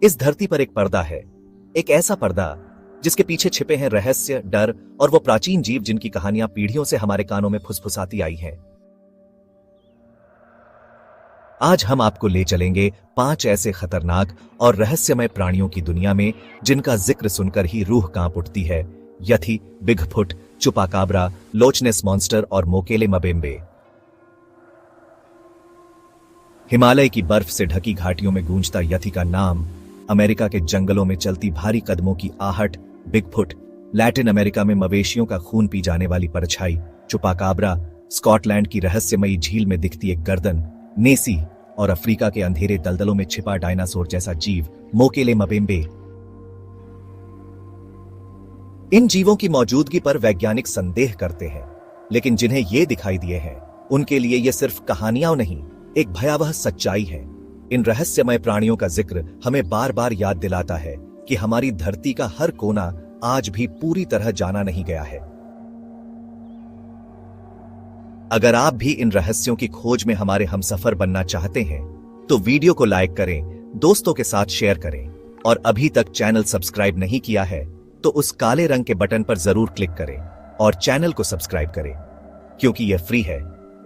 इस धरती पर एक पर्दा है, एक ऐसा पर्दा जिसके पीछे छिपे हैं रहस्य, डर और वो प्राचीन जीव जिनकी कहानियां पीढ़ियों से हमारे कानों में फुसफुसाती आई हैं। आज हम आपको ले चलेंगे 5 ऐसे खतरनाक और रहस्यमय प्राणियों की दुनिया में जिनका जिक्र सुनकर ही रूह कांप उठती है। यथी, बिगफुट, चुपाकाब्रा, लोचनेस मॉन्स्टर और मोकेले मबेम्बे। हिमालय की बर्फ से ढकी घाटियों में गूंजता यथी का नाम, अमेरिका के जंगलों में चलती भारी कदमों की आहट बिगफुट, लैटिन अमेरिका में मवेशियों का खून पी जाने वाली परछाई चुपाकाब्रा, स्कॉटलैंड की रहस्यमयी झील में दिखती एक गर्दन नेसी और अफ्रीका के अंधेरे दलदलों में छिपा डायनासोर जैसा जीव मोकेले मबेम्बे। इन जीवों की मौजूदगी पर वैज्ञानिक संदेह करते हैं, लेकिन जिन्हें ये दिखाई दिए हैं उनके लिए ये सिर्फ कहानियां नहीं, एक भयावह सच्चाई है। इन रहस्यमय प्राणियों का जिक्र हमें बार बार याद दिलाता है कि हमारी धरती का हर कोना आज भी पूरी तरह जाना नहीं गया है। अगर आप भी इन रहस्यों की खोज में हमारे हमसफर बनना चाहते हैं तो वीडियो को लाइक करें, दोस्तों के साथ शेयर करें और अभी तक चैनल सब्सक्राइब नहीं किया है तो उस काले रंग के बटन पर जरूर क्लिक करें और चैनल को सब्सक्राइब करें, क्योंकि यह फ्री है।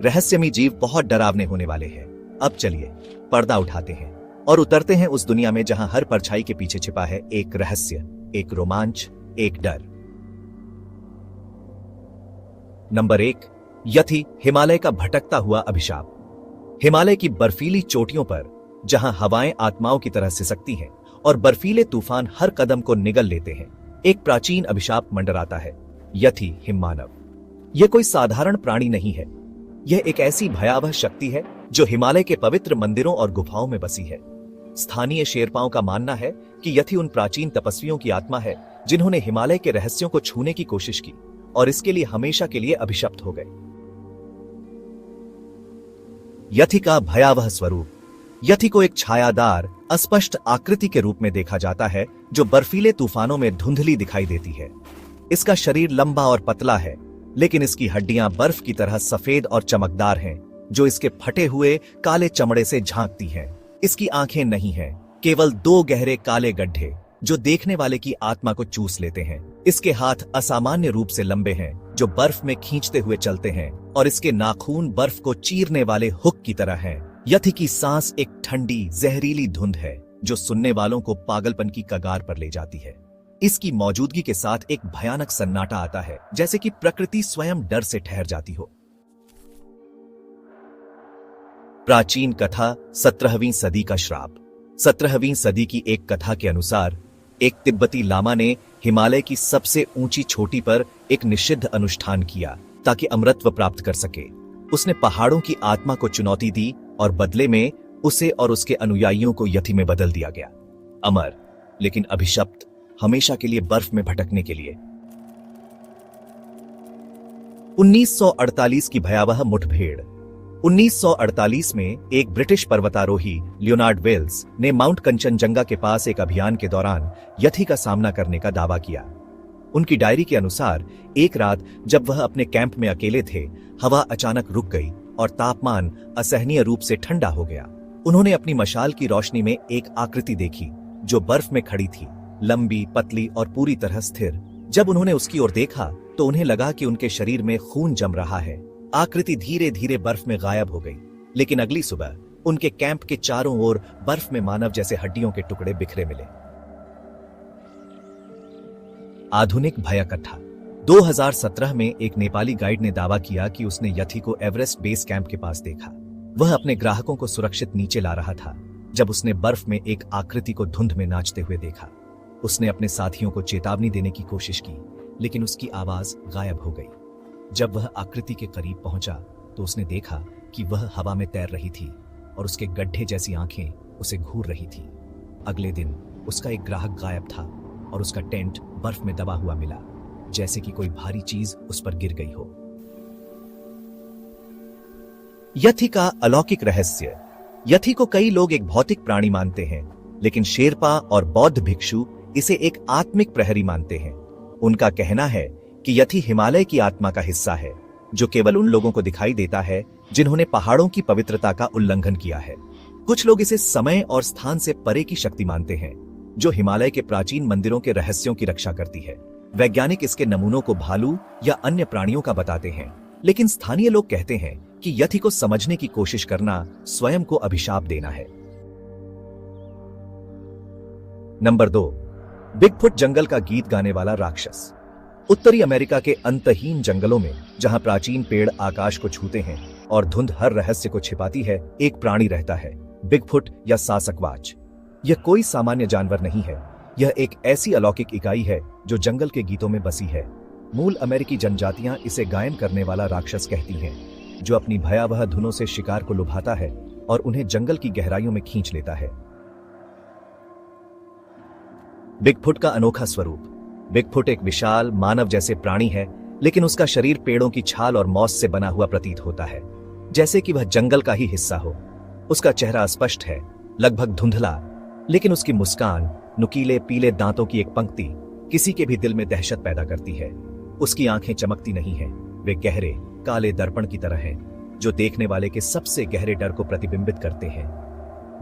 रहस्यमयी जीव बहुत डरावने होने वाले हैं। अब चलिए पर्दा उठाते हैं और उतरते हैं उस दुनिया में जहां हर परछाई के पीछे छिपा है एक रहस्य, एक रोमांच, एक डर। नंबर 1, यथी, हिमालय का भटकता हुआ अभिशाप। हिमालय की बर्फीली चोटियों पर जहां हवाएं आत्माओं की तरह सिसकती हैं और बर्फीले तूफान हर कदम को निगल लेते हैं, एक प्राचीन अभिशाप मंडराता है, यथी हिममानव। यह कोई साधारण प्राणी नहीं है, यह एक ऐसी भयावह शक्ति है जो हिमालय के पवित्र मंदिरों और गुफाओं में बसी है। स्थानीय शेरपाओं का मानना है कि यथी उन प्राचीन तपस्वियों की आत्मा है जिन्होंने हिमालय के रहस्यों को छूने की कोशिश की और इसके लिए हमेशा के लिए अभिशप्त हो गए। यथी का भयावह स्वरूप। यथी को एक छायादार, अस्पष्ट आकृति के रूप में देखा जाता है जो बर्फीले तूफानों में धुंधली दिखाई देती है। इसका शरीर लंबा और पतला है, लेकिन इसकी हड्डियां बर्फ की तरह सफेद और चमकदार हैं, जो इसके फटे हुए काले चमड़े से झांकती हैं। इसकी आंखें नहीं हैं, केवल 2 गहरे काले गड्ढे जो देखने वाले की आत्मा को चूस लेते हैं। इसके हाथ असामान्य रूप से लंबे हैं, जो बर्फ में खींचते हुए चलते हैं, और इसके नाखून बर्फ को चीरने वाले हुक की तरह हैं। यथी की सांस एक ठंडी, जहरीली धुंध है जो सुनने वालों को पागलपन की कगार पर ले जाती है। इसकी मौजूदगी के साथ एक भयानक सन्नाटा आता है, जैसे कि प्रकृति स्वयं डर से ठहर जाती हो। प्राचीन कथा, 17वीं सदी का श्राप। 17वीं सदी की एक कथा के अनुसार एक तिब्बती लामा ने हिमालय की सबसे ऊंची चोटी पर एक निषिद्ध अनुष्ठान किया ताकि अमरत्व प्राप्त कर सके। उसने पहाड़ों की आत्मा को चुनौती दी और बदले में उसे और उसके अनुयायियों को यथी में बदल दिया गया, अमर लेकिन अभिशप्त, हमेशा के लिए बर्फ में भटकने के लिए। 1948 की भयावह मुठभेड़। 1948 में एक ब्रिटिश पर्वतारोही लियोनार्ड वेल्स ने माउंट कंचनजंगा के पास एक अभियान के दौरान यथी का सामना करने का दावा किया। उनकी डायरी के अनुसार एक रात जब वह अपने कैंप में अकेले थे, हवा अचानक रुक गई और तापमान असहनीय रूप से ठंडा हो गया। उन्होंने अपनी मशाल की रोशनी में एक आकृति देखी जो बर्फ में खड़ी थी, लंबी, पतली और पूरी तरह स्थिर। जब उन्होंने उसकी ओर देखा तो उन्हें लगा कि उनके शरीर में खून जम रहा है। आकृति धीरे धीरे बर्फ में गायब हो गई, लेकिन अगली सुबह उनके कैंप के चारों ओर बर्फ में मानव जैसे हड्डियों के टुकड़े बिखरे मिले। आधुनिक भय कथा। 2017 में एक नेपाली गाइड ने दावा किया कि उसने यथी को एवरेस्ट बेस कैंप के पास देखा। वह अपने ग्राहकों को सुरक्षित नीचे ला रहा था जब उसने बर्फ में एक आकृति को धुंध में नाचते हुए देखा। उसने अपने साथियों को चेतावनी देने की कोशिश की, लेकिन उसकी आवाज गायब हो गई। जब वह आकृति के करीब पहुंचा तो उसने देखा कि वह हवा में तैर रही थी और उसके गड्ढे जैसी आंखें उसे घूर रही थी। अगले दिन उसका एक ग्राहक गायब था और उसका टेंट बर्फ में दबा हुआ मिला, जैसे कि कोई भारी चीज उस पर गिर गई हो। यथी का अलौकिक रहस्य। यथी को कई लोग एक भौतिक प्राणी मानते हैं, लेकिन शेरपा और बौद्ध भिक्षु इसे एक आत्मिक प्रहरी मानते हैं। उनका कहना है कि यथी हिमालय की आत्मा का हिस्सा है जो केवल उन लोगों को दिखाई देता है जिन्होंने पहाड़ों की पवित्रता का उल्लंघन किया है। कुछ लोग इसे समय और स्थान से परे की शक्ति मानते हैं, जो हिमालय के प्राचीन मंदिरों के रहस्यों की रक्षा करती है। वैज्ञानिक इसके नमूनों को भालू या अन्य प्राणियों का बताते हैं, लेकिन स्थानीय लोग कहते हैं कि यथि को समझने की कोशिश करना स्वयं को अभिशाप देना है। नंबर 2, बिगफुट जंगल का गीत गाने वाला राक्षस। उत्तरी अमेरिका के अंतहीन जंगलों में, जहां प्राचीन पेड़ आकाश को छूते हैं और धुंध हर रहस्य को छिपाती है, एक प्राणी रहता है, बिगफुट या सासकवाच। यह कोई सामान्य जानवर नहीं है, यह एक ऐसी अलौकिक इकाई है जो जंगल के गीतों में बसी है। मूल अमेरिकी जनजातियां इसे गायन करने वाला राक्षस कहती हैं, जो अपनी भयावह धुनों से शिकार को लुभाता है और उन्हें जंगल की गहराइयों में खींच लेता है। बिगफुट का अनोखा स्वरूप। बिगफुट एक विशाल मानव जैसे प्राणी है, लेकिन उसका शरीर पेड़ों की छाल और मौस से बना हुआ प्रतीत होता है, जैसे कि वह जंगल का ही हिस्सा हो। उसका चेहरा अस्पष्ट है, लगभग धुंधला, लेकिन उसकी मुस्कान, नुकीले पीले दांतों की एक पंक्ति किसी के भी दिल में दहशत पैदा करती है। उसकी आंखें चमकती नहीं हैं, वे गहरे काले दर्पण की तरह हैं, जो देखने वाले के सबसे गहरे डर को प्रतिबिंबित करते हैं।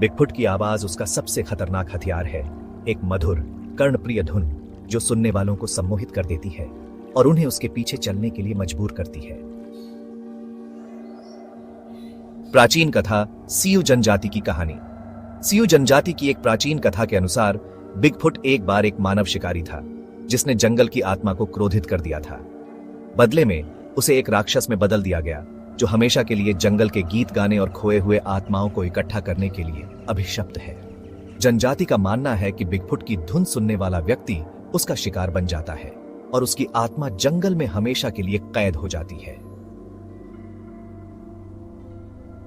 बिगफुट की आवाज उसका सबसे खतरनाक हथियार है, एक मधुर कर्णप्रिय धुन जो सुनने वालों को सम्मोहित कर देती है और उन्हें उसके पीछे चलने के लिए मजबूर करती है। प्राचीन कथा, सियू जनजाति की कहानी। सियू जनजाति की एक प्राचीन कथा के अनुसार बिगफुट एक बार एक मानव शिकारी था, जिसने जंगल की आत्मा को क्रोधित कर दिया था। बदले में उसे एक राक्षस में बदल दिया गया, जो हमेशा के लिए जंगल के गीत गाने और खोए हुए आत्माओं को इकट्ठा करने के लिए अभिशप्त है। जनजाति का मानना है कि बिगफुट की धुन सुनने वाला व्यक्ति उसका शिकार बन जाता है और उसकी आत्मा जंगल में हमेशा के लिए कैद हो जाती है।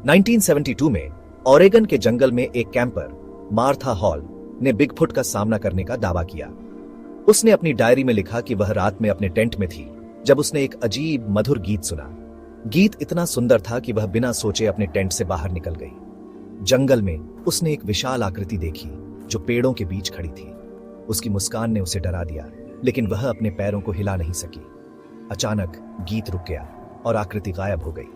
1972 में ओरेगन के जंगल में एक कैंपर, मार्था हॉल, ने बिगफुट का सामना करने का दावा किया। उसने अपनी डायरी में लिखा कि वह रात में अपने टेंट में थी जब उसने एक अजीब मधुर गीत सुना। गीत इतना सुंदर था कि वह बिना सोचे अपने टेंट से बाहर निकल गई। जंगल में उसने एक विशाल आकृति देखी जो पेड़ों के बीच खड़ी थी। उसकी मुस्कान ने उसे डरा दिया, लेकिन वह अपने पैरों को हिला नहीं सकी। अचानक गीत रुक गया और आकृति गायब हो गई।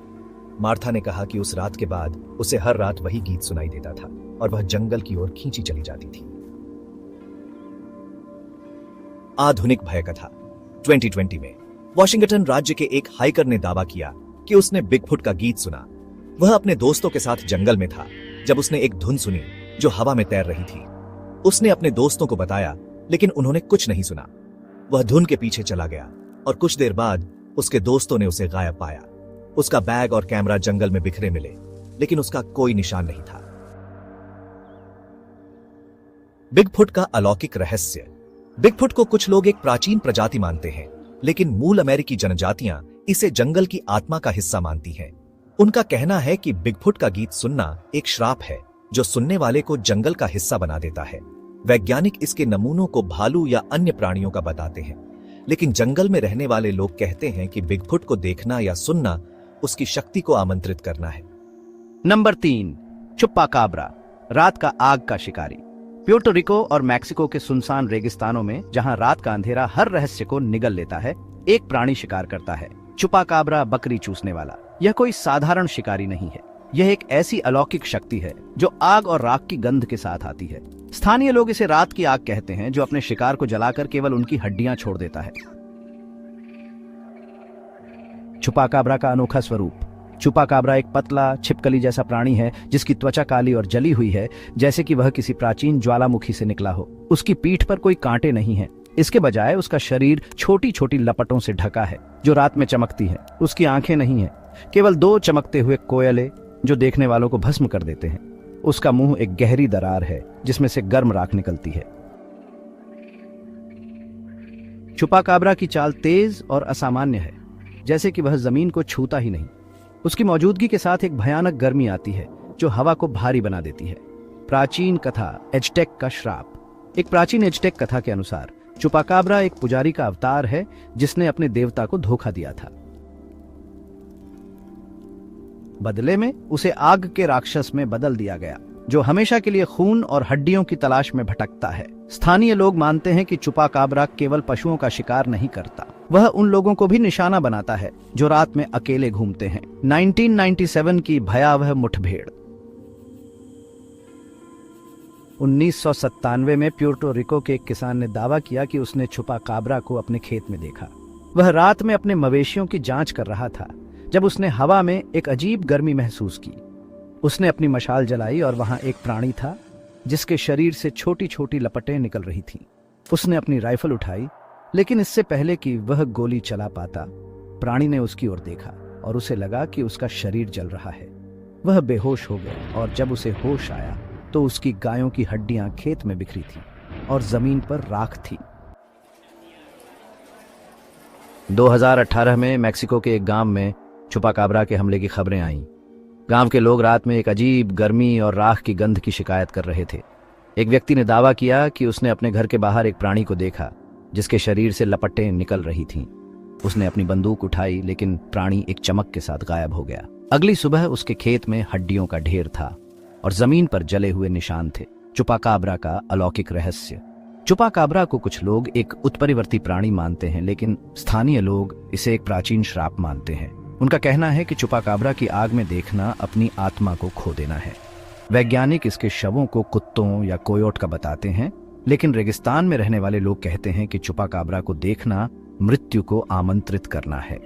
मार्था ने कहा कि उस रात के बाद उसे हर रात वही गीत सुनाई देता था और वह जंगल की ओर खींची चली जाती थी। आधुनिक भय कथा। 2020 में वॉशिंगटन राज्य के एक हाइकर ने दावा किया कि उसने बिगफुट का गीत सुना। वह अपने दोस्तों के साथ जंगल में था जब उसने एक धुन सुनी जो हवा में तैर रही थी। उसने अपने दोस्तों को बताया, लेकिन उन्होंने कुछ नहीं सुना। वह धुन के पीछे चला गया और कुछ देर बाद उसके दोस्तों ने उसे गायब पाया। उसका बैग और कैमरा जंगल में बिखरे मिले, लेकिन उसका कोई निशान नहीं था। बिगफुट का अलौकिक रहस्य। बिगफुट को कुछ लोग एक प्राचीन प्रजाति मानते हैं, लेकिन मूल अमेरिकी जनजातियां इसे जंगल की आत्मा का हिस्सा मानती हैं। उनका कहना है कि बिगफुट का गीत सुनना एक श्राप है जो सुनने वाले को जंगल का हिस्सा बना देता है। वैज्ञानिक इसके नमूनों को भालू या अन्य प्राणियों का बताते हैं, लेकिन जंगल में रहने वाले लोग कहते हैं कि बिगफुट को देखना या सुनना उसकी शक्ति को आमंत्रित करना है। नंबर 3, चुप्पाकाब्रा, रात का आग का शिकारी। प्यूर्टो रिको और मैक्सिको के सुनसान रेगिस्तानों में, जहां रात का अंधेरा हर रहस्य को निगल लेता है, एक प्राणी शिकार करता है, चुप्पाकाब्रा, बकरी चूसने वाला। यह कोई साधारण शिकारी नहीं है, यह एक ऐसी अलौकिक शक्ति है जो आग और राख की गंध के साथ आती है। स्थानीय लोग इसे रात की आग कहते हैं, जो अपने शिकार को जलाकर केवल उनकी हड्डियां छोड़ देता है। चुप्पाकाब्रा का अनोखा स्वरूप। चुप्पाकाब्रा एक पतला छिपकली जैसा प्राणी है जिसकी त्वचा काली और जली हुई है, जैसे कि वह किसी प्राचीन ज्वालामुखी से निकला हो। उसकी पीठ पर कोई कांटे नहीं है, इसके बजाय उसका शरीर छोटी छोटी लपटों से ढका है जो रात में चमकती है। उसकी आंखें नहीं है, केवल 2 चमकते हुए कोयले जो देखने वालों को भस्म कर देते हैं। उसका मुंह एक गहरी दरार है जिसमें से गर्म राख निकलती है। चुप्पाकाब्रा की चाल तेज और असामान्य है, जैसे कि वह जमीन को छूता ही नहीं। उसकी मौजूदगी के साथ एक भयानक गर्मी आती है जो हवा को भारी बना देती है। प्राचीन कथा, एज़टेक का श्राप। एक प्राचीन एज़टेक कथा के अनुसार चुप्पाकाब्रा एक पुजारी का अवतार है जिसने अपने देवता को धोखा दिया था। बदले में उसे आग के राक्षस में बदल दिया गया, जो हमेशा के लिए खून और हड्डियों की तलाश में भटकता है। स्थानीय लोग मानते हैं कि चुप्पाकाब्रा केवल पशुओं का शिकार नहीं करता, वह उन लोगों को भी निशाना बनाता है जो रात में अकेले घूमते हैं। 1997 की भयावह मुठभेड़। 1997 में प्यूर्टो रिको के एक किसान ने दावा किया कि उसने छुपा काबरा को अपने खेत में देखा। वह रात में अपने मवेशियों की जांच कर रहा था जब उसने हवा में एक अजीब गर्मी महसूस की। उसने अपनी मशाल जलाई और वहां एक प्राणी था जिसके शरीर से छोटी छोटी लपटें निकल रही थीं। उसने अपनी राइफल उठाई, लेकिन इससे पहले कि वह गोली चला पाता, प्राणी ने उसकी ओर देखा और उसे लगा कि उसका शरीर जल रहा है। वह बेहोश हो गया और जब उसे होश आया तो उसकी गायों की हड्डियां खेत में बिखरी थी और जमीन पर राख थी। 2018 में मैक्सिको के एक गांव में छुपा काबरा के हमले की खबरें आईं। गांव के लोग रात में एक अजीब गर्मी और राख की गंध की शिकायत कर रहे थे। एक व्यक्ति ने दावा किया कि उसने अपने घर के बाहर एक प्राणी को देखा जिसके शरीर से लपटें निकल रही थीं। उसने अपनी बंदूक उठाई, लेकिन प्राणी एक चमक के साथ गायब हो गया। अगली सुबह उसके खेत में हड्डियों का ढेर था और जमीन पर जले हुए निशान थे। छुपा काबरा का अलौकिक रहस्य। छुपा काबरा को कुछ लोग एक उत्परिवर्ती प्राणी मानते हैं, लेकिन स्थानीय लोग इसे एक प्राचीन श्राप मानते हैं। उनका कहना है कि छुपा काबरा की आग में देखना अपनी आत्मा को खो देना है। वैज्ञानिक इसके शवों को कुत्तों या कोयोट का बताते हैं, लेकिन रेगिस्तान में रहने वाले लोग कहते हैं कि छुपा काबरा को देखना मृत्यु को आमंत्रित करना है।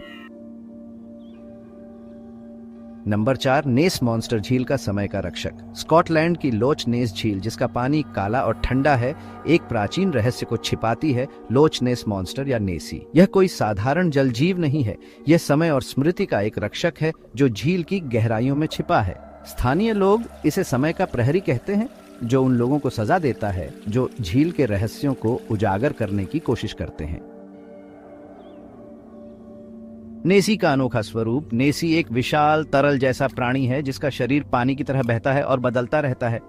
नंबर 4, नेस मॉन्स्टर झील का समय का रक्षक। स्कॉटलैंड की लोच नेस झील, जिसका पानी काला और ठंडा है, एक प्राचीन रहस्य को छिपाती है। लोच नेस मॉन्स्टर या नेसी यह कोई साधारण जल जीव नहीं है। यह समय और स्मृति का एक रक्षक है जो झील की गहराइयों में छिपा है। स्थानीय लोग इसे समय का प्रहरी कहते हैं, जो उन लोगों को सजा देता है जो झील के रहस्यों को उजागर करने की कोशिश करते हैं। नेसी का अनोखा स्वरूप। नेसी एक विशाल तरल जैसा प्राणी है जिसका शरीर पानी की तरह बहता है और बदलता रहता है।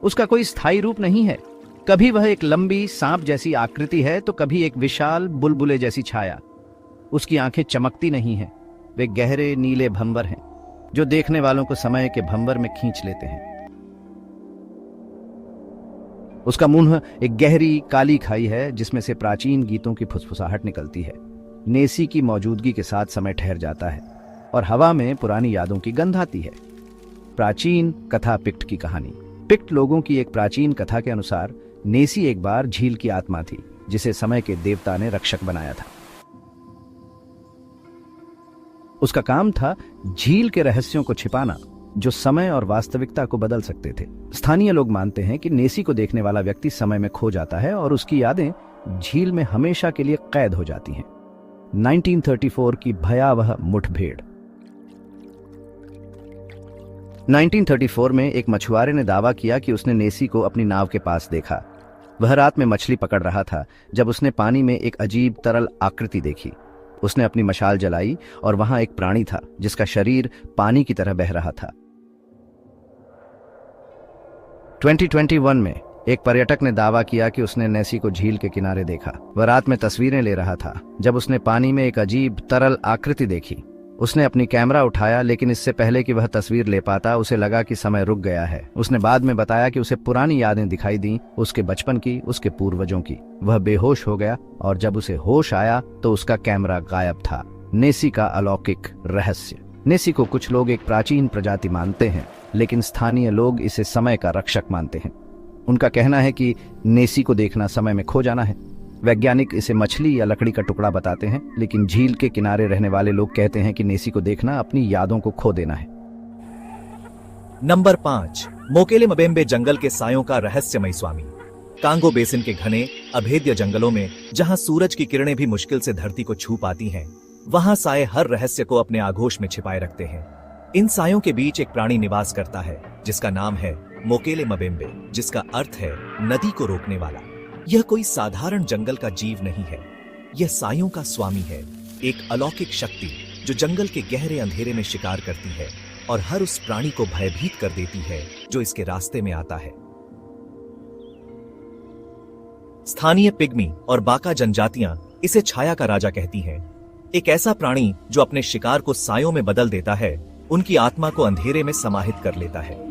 उसका कोई स्थायी रूप नहीं है। कभी वह एक लंबी सांप जैसी आकृति है तो कभी एक विशाल बुलबुले जैसी छाया। उसकी आंखें चमकती नहीं हैं, वे गहरे नीले भंवर हैं जो देखने वालों को समय के भंवर में खींच लेते हैं। उसका मुंह एक गहरी काली खाई है जिसमें से प्राचीन गीतों की फुसफुसाहट निकलती है। नेसी की मौजूदगी के साथ समय ठहर जाता है और हवा में पुरानी यादों की गंध आती है। प्राचीन कथा पिक्ट की कहानी। पिक्ट लोगों की एक प्राचीन कथा के अनुसार नेसी एक बार झील की आत्मा थी जिसे समय के देवता ने रक्षक बनाया था। उसका काम था झील के रहस्यों को छिपाना जो समय और वास्तविकता को बदल सकते थे। स्थानीय लोग मानते हैं कि नेसी को देखने वाला व्यक्ति समय में खो जाता है और उसकी यादें झील में हमेशा के लिए कैद हो जाती हैं। 1934 की भयावह मुठभेड़। 1934 में एक मछुआरे ने दावा किया कि उसने नेसी को अपनी नाव के पास देखा। वह रात में मछली पकड़ रहा था जब उसने पानी में एक अजीब तरल आकृति देखी। उसने अपनी मशाल जलाई और वहां एक प्राणी था जिसका शरीर पानी की तरह बह रहा था। 2021 में एक पर्यटक ने दावा किया कि उसने नेसी को झील के किनारे देखा। वह रात में तस्वीरें ले रहा था जब उसने पानी में एक अजीब तरल आकृति देखी। उसने अपनी कैमरा उठाया, लेकिन इससे पहले कि वह तस्वीर ले पाता उसे लगा कि समय रुक गया है। उसने बाद में बताया कि उसे पुरानी यादें दिखाई दी, उसके बचपन की, उसके पूर्वजों की। वह बेहोश हो गया और जब उसे होश आया तो उसका कैमरा गायब था। नेसी का अलौकिक रहस्य। नेसी को कुछ लोग एक प्राचीन प्रजाति मानते हैं, लेकिन स्थानीय लोग इसे समय का रक्षक मानते हैं। उनका कहना है कि नेसी को देखना समय में खो जाना है। वैज्ञानिक इसे मछली या लकड़ी का टुकड़ा बताते हैं, लेकिन झील के किनारे रहने वाले लोग कहते हैं कि नेसी को देखना अपनी यादों को खो देना है। नंबर 5, मोकेले मबेम्बे जंगल के सायों का रहस्यमय स्वामी। कांगो बेसिन के घने अभेद्य जंगलों में जहां सूरज की किरणें भी मुश्किल से धरती को छू पाती हैं, वहां साए हर रहस्य को अपने आगोश में छिपाए रखते हैं। इन सायों के बीच एक प्राणी निवास करता है जिसका नाम है मोकेले मबेम्बे, जिसका अर्थ है नदी को रोकने वाला। यह कोई साधारण जंगल का जीव नहीं है, यह सायों का स्वामी है, एक अलौकिक शक्ति जो जंगल के गहरे अंधेरे में शिकार करती है और हर उस प्राणी को भयभीत कर देती है जो इसके रास्ते में आता है। स्थानीय पिग्मी और बाका जनजातियां इसे छाया का राजा कहती हैं। एक ऐसा प्राणी जो अपने शिकार को सायों में बदल देता है, उनकी आत्मा को अंधेरे में समाहित कर लेता है।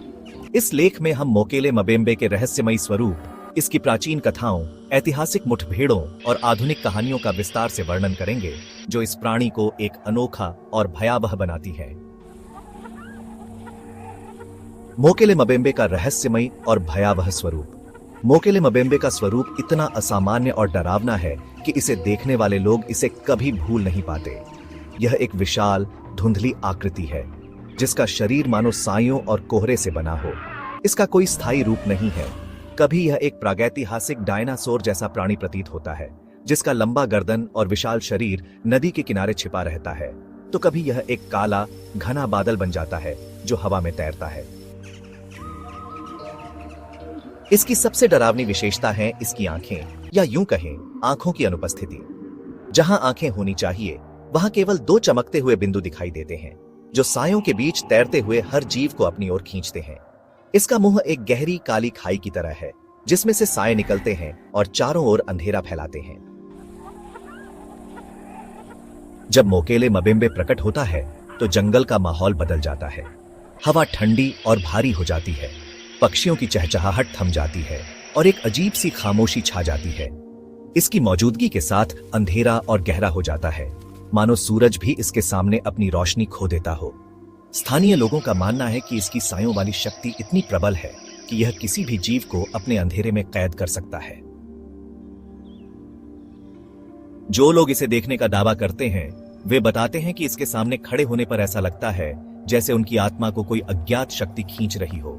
इस लेख में हम मोकेले मबेम्बे के रहस्यमयी स्वरूप, इसकी प्राचीन कथाओं, ऐतिहासिक मुठभेड़ों और आधुनिक कहानियों का विस्तार से वर्णन करेंगे जो इस प्राणी को एक अनोखा और भयावह बनाती है। मोकेले मबेम्बे का रहस्यमयी और भयावह स्वरूप। मोकेले मबेम्बे का स्वरूप इतना असामान्य और डरावना है कि इसे देखने वाले लोग इसे कभी भूल नहीं पाते। यह एक विशाल धुंधली आकृति है जिसका शरीर मानो साइयों और कोहरे से बना हो। इसका कोई स्थायी रूप नहीं है। कभी यह एक प्रागैतिहासिक डायनासोर जैसा प्राणी प्रतीत होता है जिसका लंबा गर्दन और विशाल शरीर नदी के किनारे छिपा रहता है, तो कभी यह एक काला घना बादल बन जाता है जो हवा में तैरता है। इसकी सबसे डरावनी विशेषता है इसकी आंखें, या यूं कहें आंखों की अनुपस्थिति। जहां आंखें होनी चाहिए वहां केवल 2 चमकते हुए बिंदु दिखाई देते हैं जो सायों के बीच तैरते हुए हर जीव को अपनी ओर खींचते हैं। इसका मुंह एक गहरी काली खाई की तरह है जिसमें से साए निकलते हैं और चारों ओर अंधेरा फैलाते हैं। जब मोकेले मबेम्बे प्रकट होता है तो जंगल का माहौल बदल जाता है। हवा ठंडी और भारी हो जाती है, पक्षियों की चहचहाहट थम जाती है और एक अजीब सी खामोशी छा जाती है। इसकी मौजूदगी के साथ अंधेरा और गहरा हो जाता है, मानो सूरज भी इसके सामने अपनी रोशनी खो देता हो। स्थानीय लोगों का मानना है कि इसकी सायों वाली शक्ति इतनी प्रबल है कि यह किसी भी जीव को अपने अंधेरे में कैद कर सकता है। जो लोग इसे देखने का दावा करते हैं वे बताते हैं कि इसके सामने खड़े होने पर ऐसा लगता है जैसे उनकी आत्मा को कोई अज्ञात शक्ति खींच रही हो।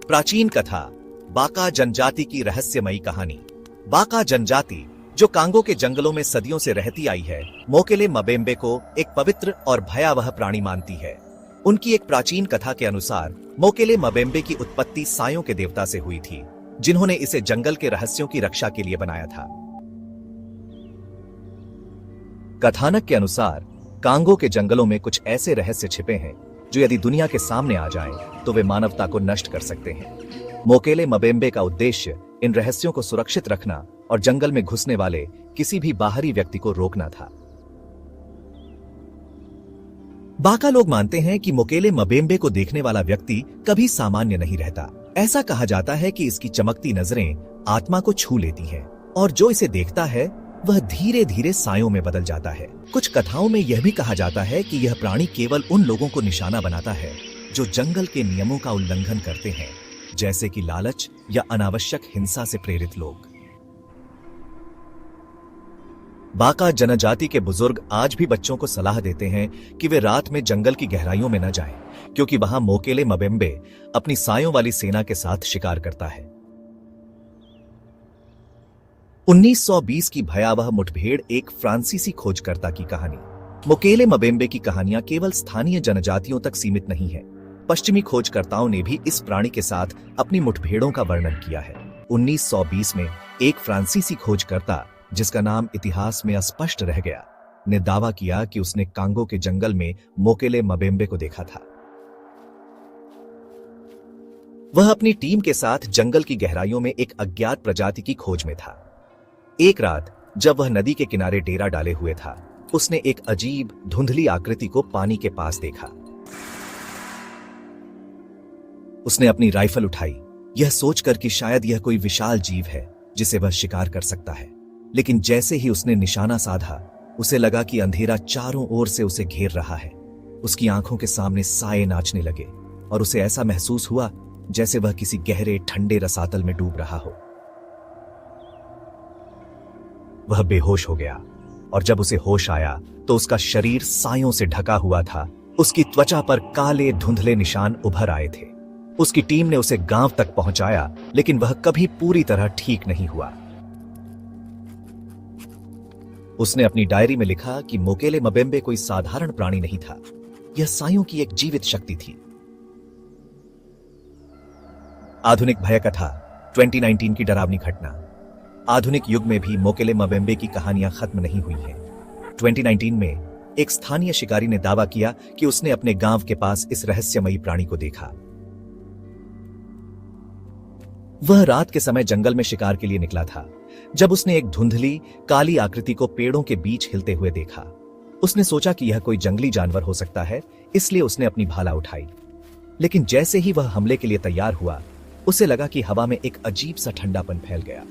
प्राचीन कथा, बाका जनजाति की रहस्यमयी कहानी। बाका जनजाति जो कांगो के जंगलों में सदियों से रहती आई है, मोकेले मबेम्बे को एक पवित्र और भयावह प्राणी मानती है। उनकी एक प्राचीन कथा के अनुसार मोकेले मबेम्बे की उत्पत्ति सायों के देवता से हुई थी जिन्होंने इसे जंगल के रहस्यों की रक्षा के लिए बनाया था। कथानक के अनुसार कांगो के जंगलों में कुछ ऐसे रहस्य छिपे हैं जो यदि दुनिया के सामने आ जाएं, तो वे मानवता को नष्ट कर सकते हैं। मोकेले मबेम्बे का उद्देश्य इन रहस्यों को सुरक्षित रखना और जंगल में घुसने वाले किसी भी बाहरी व्यक्ति को रोकना था। बाका लोग मानते हैं कि मोकेले मबेम्बे को देखने वाला व्यक्ति कभी सामान्य नहीं रहता। ऐसा कहा जाता है कि इसकी चमकती नजरें आत्मा को छू लेती हैं और जो इसे देखता है वह धीरे धीरे सायों में बदल जाता है। कुछ कथाओं में यह भी कहा जाता है कि यह प्राणी केवल उन लोगों को निशाना बनाता है जो जंगल के नियमों का उल्लंघन करते हैं, जैसे कि लालच या अनावश्यक हिंसा से प्रेरित लोग। बाका जनजाति के बुजुर्ग आज भी बच्चों को सलाह देते हैं कि वे रात में जंगल की गहराइयों में न जाएं, क्योंकि वहां मोकेले मबेम्बे अपनी सायों वाली सेना के साथ शिकार करता है। 1920 की भयावह मुठभेड़ एक फ्रांसीसी खोजकर्ता की कहानी। मोकेले मबेम्बे की कहानियां केवल स्थानीय जनजातियों तक सीमित नहीं है। पश्चिमी खोजकर्ताओं ने भी इस प्राणी के साथ अपनी मुठभेड़ों का वर्णन किया है। 1920 में एक फ्रांसीसी खोजकर्ता जिसका नाम इतिहास में अस्पष्ट रह गया, ने दावा किया कि उसने कांगो के जंगल में मोकेले मबेम्बे को देखा था। वह अपनी टीम के साथ जंगल की गहराइयों में एक अज्ञात प्रजाति की खोज में था। एक रात जब वह नदी के किनारे डेरा डाले हुए था, उसने एक अजीब धुंधली आकृति को पानी के पास देखा। उसने अपनी राइफल उठाई, यह सोचकर कि शायद यह कोई विशाल जीव है जिसे वह शिकार कर सकता है। लेकिन जैसे ही उसने निशाना साधा, उसे लगा कि अंधेरा चारों ओर से उसे घेर रहा है। उसकी आंखों के सामने साए नाचने लगे और उसे ऐसा महसूस हुआ जैसे वह किसी गहरे ठंडे रसातल में डूब रहा हो। वह बेहोश हो गया और जब उसे होश आया तो उसका शरीर सायों से ढका हुआ था। उसकी त्वचा पर काले धुंधले निशान उभर आए थे। उसकी टीम ने उसे गांव तक पहुंचाया, लेकिन वह कभी पूरी तरह ठीक नहीं हुआ। उसने अपनी डायरी में लिखा कि मोकेले मबेम्बे कोई साधारण प्राणी नहीं था, यह सायों की एक जीवित शक्ति थी। आधुनिक भय कथा, 2019 की डरावनी घटना। आधुनिक युग में भी मोकेले मबेम्बे की कहानियां खत्म नहीं हुई हैं। 2019 में एक स्थानीय शिकारी ने दावा किया कि उसने अपने गांव के पास इस रहस्यमयी प्राणी को देखा। वह रात के समय जंगल में शिकार के लिए निकला था जब उसने एक धुंधली काली आकृति को पेड़ों के बीच हिलते हुए देखा। उसने सोचा कि यह कोई जंगली जानवर हो सकता है, इसलिए उसने अपनी भाला उठाई। लेकिन जैसे ही वह हमले के लिए तैयार हुआ, उसे लगा कि हवा में एक अजीब सा ठंडापन फैल गया।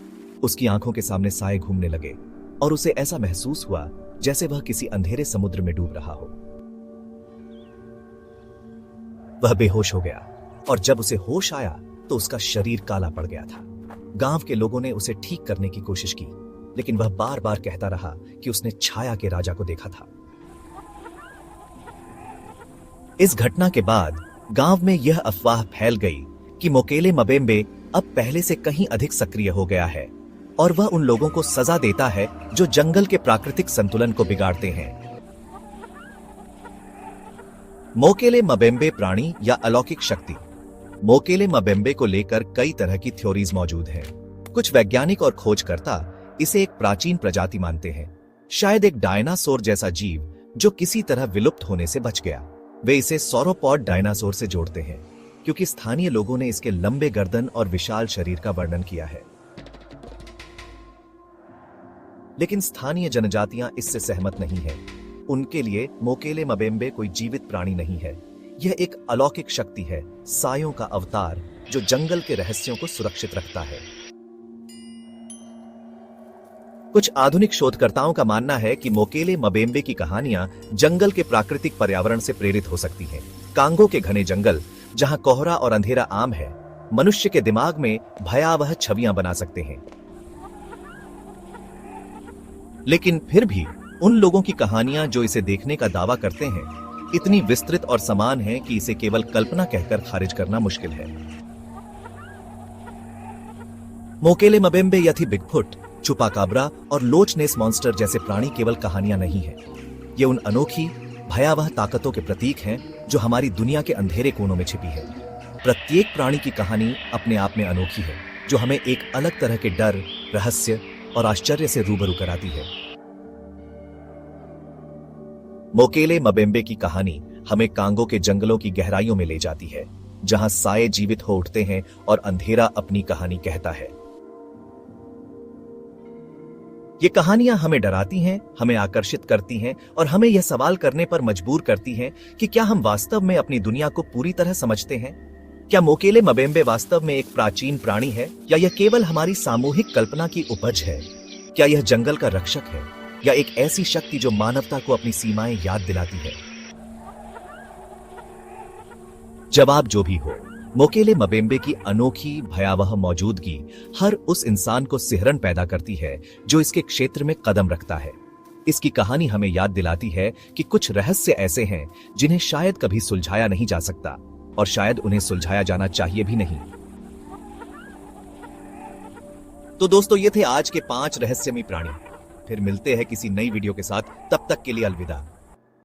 उसकी आंखों के सामने साए घूमने लगे और उसे ऐसा महसूस हुआ जैसे वह किसी अंधेरे समुद्र में डूब रहा हो। वह बेहोश हो गया और जब उसे होश आया तो उसका शरीर काला पड़ गया था। गांव के लोगों ने उसे ठीक करने की कोशिश की, लेकिन वह बार बार कहता रहा कि उसने छाया के राजा को देखा था। इस घटना के बाद गांव में यह अफवाह फैल गई कि मोकेले मबेम्बे अब पहले से कहीं अधिक सक्रिय हो गया है और वह उन लोगों को सजा देता है जो जंगल के प्राकृतिक संतुलन को बिगाड़ते हैं। मोकेले मबेम्बे प्राणी या अलौकिक शक्ति। मोकेले मबेम्बे को लेकर कई तरह की थ्योरीज मौजूद हैं। कुछ वैज्ञानिक और खोजकर्ता इसे एक प्राचीन प्रजाति मानते हैं, शायद एक डायनासोर जैसा जीव जो किसी तरह विलुप्त होने से बच गया। वे इसे सौरोपॉड डायनासोर से जोड़ते हैं क्योंकि स्थानीय लोगों ने इसके लंबे गर्दन और विशाल शरीर का वर्णन किया है। लेकिन स्थानीय जनजातियां इससे सहमत नहीं हैं। उनके लिए मोकेले मबेम्बे कोई जीवित प्राणी नहीं है, यह एक अलौकिक शक्ति है, सायों का अवतार जो जंगल के रहस्यों को सुरक्षित रखता है। कुछ आधुनिक शोधकर्ताओं का मानना है कि मोकेले मबेम्बे की कहानियां जंगल के प्राकृतिक पर्यावरण से प्रेरित हो सकती हैं। कांगो के घने जंगल, जहां कोहरा और अंधेरा आम है, मनुष्य के दिमाग में भयावह छवियां बना सकते हैं। लेकिन फिर भी उन लोगों की कहानियां जो इसे देखने का दावा करते हैं इतनी विस्तृत और समान हैं कि इसे केवल कल्पना कहकर खारिज करना मुश्किल है। मोकेले मबेम्बे यथी बिगफुट, चुपाकाब्रा और लोच नेस मॉन्स्टर जैसे प्राणी केवल कहानियां नहीं हैं। ये उन अनोखी भयावह ताकतों के प्रतीक हैं जो हमारी दुनिया के अंधेरे कोनों में छिपी है। प्रत्येक प्राणी की कहानी अपने आप में अनोखी है, जो हमें एक अलग तरह के डर, रहस्य और आश्चर्य से रूबरू कराती है। मोकेले मबेम्बे की कहानी हमें कांगो के जंगलों की गहराइयों में ले जाती है, जहां साए जीवित हो उठते हैं और अंधेरा अपनी कहानी कहता है। ये कहानियां हमें डराती हैं, हमें आकर्षित करती हैं और हमें यह सवाल करने पर मजबूर करती हैं कि क्या हम वास्तव में अपनी दुनिया को पूरी तरह समझते हैं? क्या मोकेले मबेम्बे वास्तव में एक प्राचीन प्राणी है या यह केवल हमारी सामूहिक कल्पना की उपज है? क्या यह जंगल का रक्षक है या एक ऐसी शक्ति जो मानवता को अपनी सीमाएं याद दिलाती है? जवाब जो भी हो, मोकेले मबेम्बे की अनोखी भयावह मौजूदगी हर उस इंसान को सिहरन पैदा करती है जो इसके क्षेत्र में कदम रखता है। इसकी कहानी हमें याद दिलाती है कि कुछ रहस्य ऐसे हैं जिन्हें शायद कभी सुलझाया नहीं जा सकता और शायद उन्हें सुलझाया जाना चाहिए भी नहीं। तो दोस्तों, ये थे आज के 5 रहस्यमयी प्राणी। फिर मिलते हैं किसी नई वीडियो के साथ, तब तक के लिए अलविदा।